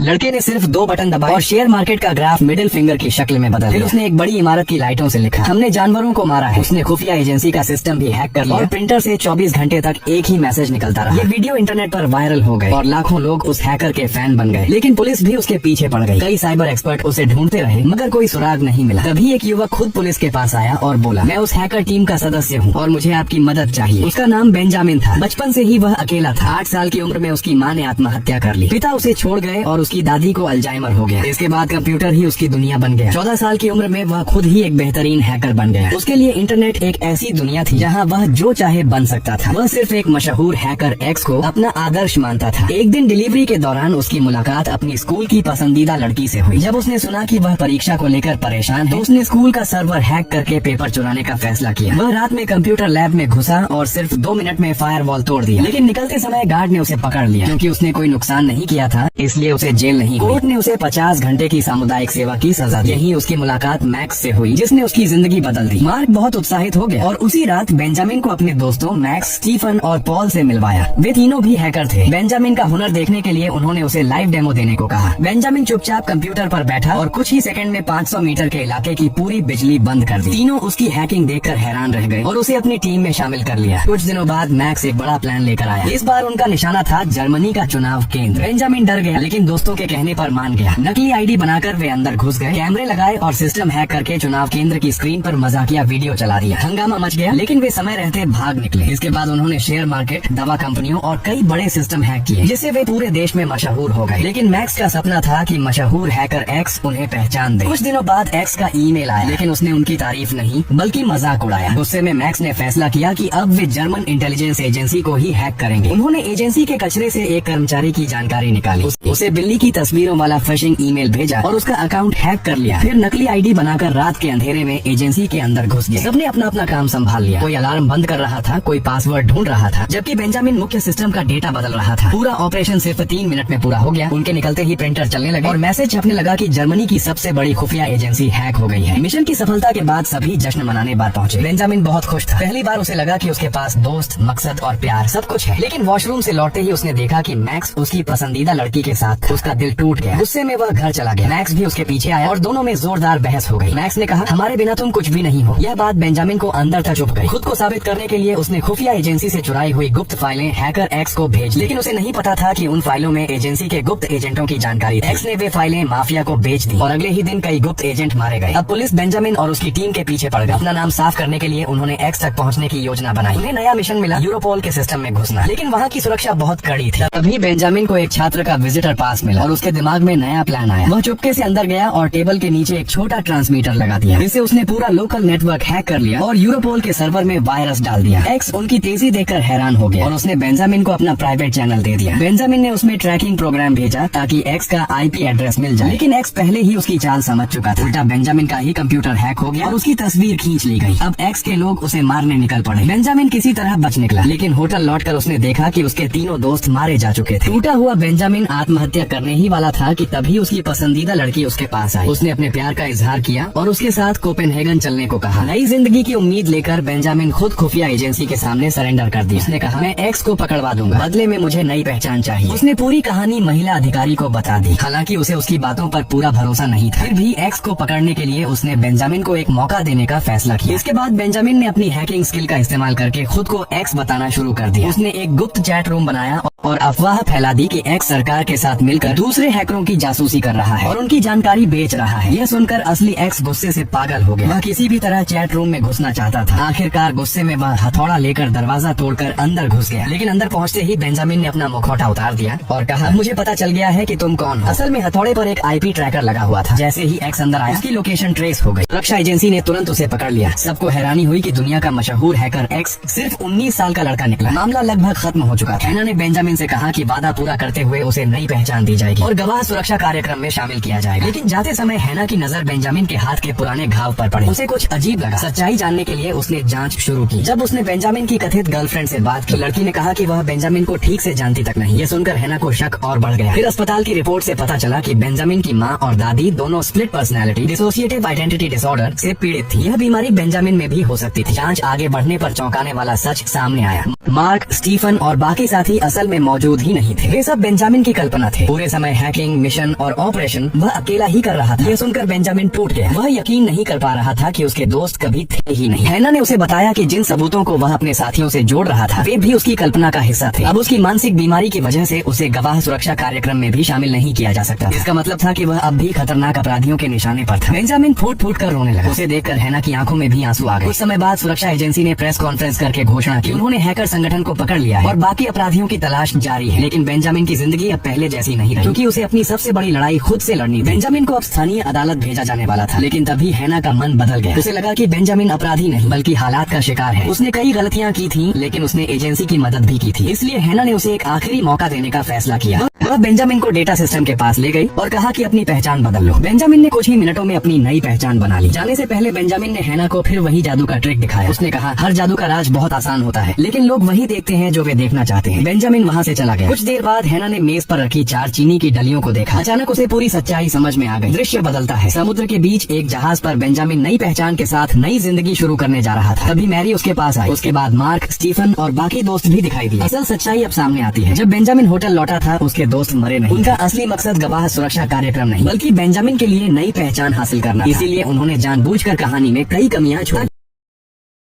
लड़के ने सिर्फ 2 बटन दबाए और शेयर मार्केट का ग्राफ मिडिल फिंगर की शक्ल में बदल दिया। उसने एक बड़ी इमारत की लाइटों से लिखा, हमने जानवरों को मारा है। उसने खुफिया एजेंसी का सिस्टम भी हैक कर लिया और प्रिंटर से 24 घंटे तक एक ही मैसेज निकलता रहा। ये वीडियो इंटरनेट पर वायरल हो गए और लाखों लोग उस हैकर के फैन बन गए। लेकिन पुलिस भी उसके पीछे पड़ गई। कई साइबर एक्सपर्ट उसे ढूंढते रहे मगर कोई सुराग नहीं मिला। तभी एक युवक खुद पुलिस के पास आया और बोला, मैं उस हैकर टीम का सदस्य हूँ और मुझे आपकी मदद चाहिए। उसका नाम बेंजामिन था। बचपन से ही वह अकेला था। 8 साल की उम्र में उसकी माँ ने आत्महत्या कर ली। पिता उसे छोड़ गए और उसकी दादी को अल्जाइमर हो गया। इसके बाद कंप्यूटर ही उसकी दुनिया बन गया। 14 साल की उम्र में वह खुद ही एक बेहतरीन हैकर बन गया। उसके लिए इंटरनेट एक ऐसी दुनिया थी जहाँ वह जो चाहे बन सकता था। वह सिर्फ एक मशहूर हैकर एक्स को अपना आदर्श मानता था। एक दिन डिलीवरी के दौरान उसकी मुलाकात अपनी स्कूल की पसंदीदा लड़की से हुई। जब उसने सुना कि वह परीक्षा को लेकर परेशान है, तो उसने स्कूल का सर्वर हैक करके पेपर चुराने का फैसला किया। वह रात में कंप्यूटर लैब में घुसा और सिर्फ 2 मिनट में फायरवॉल तोड़ दिया। लेकिन निकलते समय गार्ड ने उसे पकड़ लिया। क्योंकि उसने कोई नुकसान नहीं किया था इसलिए उसे जेल नहीं हुई। कोर्ट ने उसे 50 घंटे की सामुदायिक सेवा की सजा दी। यही उसकी मुलाकात मैक्स से हुई जिसने उसकी जिंदगी बदल दी। मार्क बहुत उत्साहित हो गया और उसी रात बेंजामिन को अपने दोस्तों मैक्स, स्टीफन और पॉल से मिलवाया। वे तीनों भी हैकर थे। बेंजामिन का हुनर देखने के लिए उन्होंने उसे लाइव डेमो देने को कहा। बेंजामिन चुपचाप कंप्यूटर पर बैठा और कुछ ही सेकंड में 500 मीटर के इलाके की पूरी बिजली बंद कर दी। तीनों उसकी हैकिंग देखकर हैरान रह गए और उसे अपनी टीम में शामिल कर लिया। कुछ दिनों बाद मैक्स एक बड़ा प्लान लेकर आया। इस बार उनका निशाना था जर्मनी का चुनाव केंद्र। बेंजामिन डर गया लेकिन दोस्तों के कहने पर मान गया। नकली आईडी बनाकर वे अंदर घुस गए, कैमरे लगाए और सिस्टम हैक करके चुनाव केंद्र की स्क्रीन पर मजाकिया वीडियो चला दिया। हंगामा मच गया लेकिन वे समय रहते भाग निकले। इसके बाद उन्होंने शेयर मार्केट, दवा कंपनियों और कई बड़े सिस्टम हैक किए जिससे वे पूरे देश में मशहूर हो गए। लेकिन मैक्स का सपना था कि मशहूर हैकर एक्स उन्हें पहचान दे। कुछ दिनों बाद एक्स का ईमेल आया लेकिन उसने उनकी तारीफ नहीं बल्कि मजाक उड़ाया। गुस्से में मैक्स ने फैसला किया कि अब वे जर्मन इंटेलिजेंस एजेंसी को ही हैक करेंगे। उन्होंने एजेंसी के कचरे से एक कर्मचारी की जानकारी निकाली, उसे बिल्ली की तस्वीरों वाला फिशिंग ईमेल भेजा और उसका अकाउंट हैक कर लिया। फिर नकली आईडी बनाकर रात के अंधेरे में एजेंसी के अंदर घुस गए। सबने अपना अपना काम संभाल लिया। कोई अलार्म बंद कर रहा था, कोई पासवर्ड ढूंढ रहा था, जबकि बेंजामिन मुख्य सिस्टम का डेटा बदल रहा था। पूरा ऑपरेशन सिर्फ 3 मिनट में पूरा हो गया। उनके निकलते ही प्रिंटर चलने लगे और मैसेज छपने लगा कि जर्मनी की सबसे बड़ी खुफिया एजेंसी हैक हो गई है। मिशन की सफलता के बाद सभी जश्न मनाने बाहर पहुंचे। बेंजामिन बहुत खुश था। पहली बार उसे लगा कि उसके पास दोस्त, मकसद और प्यार सब कुछ है। लेकिन वॉशरूम से लौटते ही उसने देखा कि मैक्स उसकी पसंदीदा लड़की के साथ था। उसका दिल टूट गया। गुस्से में वह घर चला गया। मैक्स भी उसके पीछे आया और दोनों में जोरदार बहस हो गई। मैक्स ने कहा, हमारे बिना तुम कुछ भी नहीं हो। यह बात बेंजामिन को अंदर तक चुभ गई। खुद को साबित करने के लिए उसने खुफिया एजेंसी से चुराई हुई गुप्त फाइलें हैकर एक्स को भेज। लेकिन उसे नहीं पता था कि उन फाइलों में एजेंसी के गुप्त एजेंटों की जानकारी थी। एक्स ने वे फाइलें माफिया को बेच दी और अगले ही दिन कई गुप्त एजेंट मारे गए। अब पुलिस बेंजामिन और उसकी टीम के पीछे पड़ गई। अपना नाम साफ करने के लिए उन्होंने एक्स तक पहुंचने की योजना बनाई। उन्हें नया मिशन मिला, यूरोपोल के सिस्टम में घुसना। लेकिन वहाँ की सुरक्षा बहुत कड़ी थी। तभी बेंजामिन को एक छात्र का विजिटर पास मिला और उसके दिमाग में नया प्लान आया। वह चुपके से अंदर गया और टेबल के नीचे एक छोटा ट्रांसमीटर लगा दिया। इससे उसने पूरा लोकल नेटवर्क हैक कर लिया और यूरोपोल के सर्वर में वायरस डाल दिया। एक्स उनकी तेजी देखकर हैरान हो गया और उसने बेंजामिन को अपना प्राइवेट चैनल दे दिया। बेंजामिन ने उसमें ट्रैकिंग प्रोग्राम भेजा ताकि एक्स का आईपी एड्रेस मिल जाए। लेकिन एक्स पहले ही उसकी चाल समझ चुका था। उल्टा बेंजामिन का ही कंप्यूटर हैक हो गया और उसकी तस्वीर खींच ली गई। अब एक्स के लोग उसे मारने निकल पड़े। बेंजामिन किसी तरह बच निकला लेकिन होटल लौटकर उसने देखा कि उसके तीनों दोस्त मारे जा चुके थे। टूटा हुआ बेंजामिन आत्महत्या करने ही वाला था कि तभी उसकी पसंदीदा लड़की उसके पास आई। उसने अपने प्यार का इजहार किया और उसके साथ कोपेनहेगन चलने को कहा। नई जिंदगी की उम्मीद लेकर बेंजामिन खुद खुफिया एजेंसी के सामने सरेंडर कर दिया। उसने कहा, मैं एक्स को पकड़वा दूंगा, बदले में मुझे नई पहचान चाहिए। उसने पूरी कहानी महिला अधिकारी को बता दी। हालांकि उसे उसकी बातों पर पूरा भरोसा नहीं था। फिर भी एक्स को पकड़ने के लिए उसने बेंजामिन को एक मौका देने का फैसला किया। इसके बाद बेंजामिन ने अपनी हैकिंग स्किल का इस्तेमाल करके खुद को एक्स बताना शुरू कर दिया। उसने एक गुप्त चैट रूम बनाया और अफवाह फैला दी कि एक्स सरकार के साथ मिलकर दूसरे हैकरों की जासूसी कर रहा है और उनकी जानकारी बेच रहा है। यह सुनकर असली एक्स गुस्से से पागल हो गया। वह किसी भी तरह चैट रूम में घुसना चाहता था। आखिरकार गुस्से में वह हथौड़ा लेकर दरवाजा तोड़कर अंदर घुस गया। लेकिन अंदर पहुंचते ही बेंजामिन ने अपना मुखौटा उतार दिया और कहा, मुझे पता चल गया है कि तुम कौन हो। असल में हथौड़े पर एक आईपी ट्रैकर लगा हुआ था। जैसे ही एक्स अंदर आया उसकी लोकेशन ट्रेस हो गई। सुरक्षा एजेंसी ने तुरंत उसे पकड़ लिया। सबको हैरानी हुई कि दुनिया का मशहूर हैकर एक्स सिर्फ 19 साल का लड़का निकला। मामला लगभग खत्म हो चुका था। हैना ने बेंजामिन से कहा कि वादा पूरा करते हुए उसे नई पहचान दी जाएगी और गवाह सुरक्षा कार्यक्रम में शामिल किया जाएगा। लेकिन जाते समय हैना की नजर बेंजामिन के हाथ के पुराने घाव पर पड़ी। उसे कुछ अजीब लगा। सच्चाई जानने के लिए उसने जांच शुरू की। जब उसने बेंजामिन की कथित गर्लफ्रेंड से बात की, लड़की ने कहा कि वह बेंजामिन को ठीक से जानती तक नहीं। ये सुनकर हैना को शक और बढ़ गया। फिर अस्पताल की रिपोर्ट से पता चला कि बेंजामिन की माँ और दादी दोनों split personality dissociative identity disorder से पीड़ित थी। यह बीमारी बेंजामिन में भी हो सकती थी। जांच आगे बढ़ने पर चौंकाने वाला सच सामने आया। मार्क, स्टीफन और बाकी साथी असल में मौजूद ही नहीं थे। वे सब बेंजामिन की कल्पना थे। पूरे समय हैकिंग मिशन और ऑपरेशन वह अकेला ही कर रहा था। यह सुनकर बेंजामिन टूट गया। वह यकीन नहीं कर पा रहा था कि उसके दोस्त कभी थे ही नहीं। हैना ने उसे बताया कि जिन सबूतों को वह अपने साथियों से जोड़ रहा था वे भी उसकी कल्पना का हिस्सा थे। अब उसकी मानसिक बीमारी की वजह से उसे गवाह सुरक्षा कार्यक्रम में भी शामिल नहीं किया जा सकता। इसका मतलब था कि वह अब भी खतरनाक अपराधियों के निशाने पर था। बेंजामिन फूट फूट कर रोने लगा। उसे देखकर हैना की आंखों में भी आंसू आ गए। कुछ समय बाद सुरक्षा एजेंसी ने प्रेस कॉन्फ्रेंस करके घोषणा की उन्होंने हैकर संगठन को पकड़ लिया है और बाकी अपराधियों की तलाश जारी है। लेकिन बेंजामिन की जिंदगी अब पहले जैसी नहीं रही, क्योंकि उसे अपनी सबसे बड़ी लड़ाई खुद से लड़नी थी। बेंजामिन को अब स्थानीय अदालत भेजा जाने वाला था, लेकिन तभी हैना का मन बदल गया। उसे लगा कि बेंजामिन अपराधी नहीं बल्कि हालात का शिकार है। उसने कई गलतियां की थी, लेकिन उसने एजेंसी की मदद भी की थी। इसलिए हैना ने उसे एक आखिरी मौका देने का फैसला किया। वह बेंजामिन को डेटा सिस्टम के पास ले गई और कहा कि अपनी पहचान बदल लो। बेंजामिन ने कुछ ही मिनटों में अपनी नई पहचान बना ली। जाने से पहले बेंजामिन ने हैना को फिर वही जादू का ट्रिक दिखाया। उसने कहा, हर जादू का राज बहुत आसान होता है, लेकिन लोग वही देखते हैं जो वे देखना चाहते हैं। बेंजामिन वहाँ से चला गया। कुछ देर बाद हैना ने मेज पर रखी 4 चीनी की डलियों को देखा। अचानक उसे पूरी सच्चाई समझ में आ गई। दृश्य बदलता है। समुद्र के बीच एक जहाज पर बेंजामिन नई पहचान के साथ नई जिंदगी शुरू करने जा रहा था। तभी मैरी उसके पास आई। उसके बाद मार्क, स्टीफन और बाकी दोस्त भी दिखाई दिए। असल सच्चाई अब सामने आती है। जब बेंजामिन होटल लौटा था उसके दोस्त मरे नहीं। उनका असली मकसद गवाह सुरक्षा कार्यक्रम नहीं बल्कि बेंजामिन के लिए नई पहचान हासिल करना। इसीलिए उन्होंने जानबूझकर कहानी में कई कमियां छोड़ी।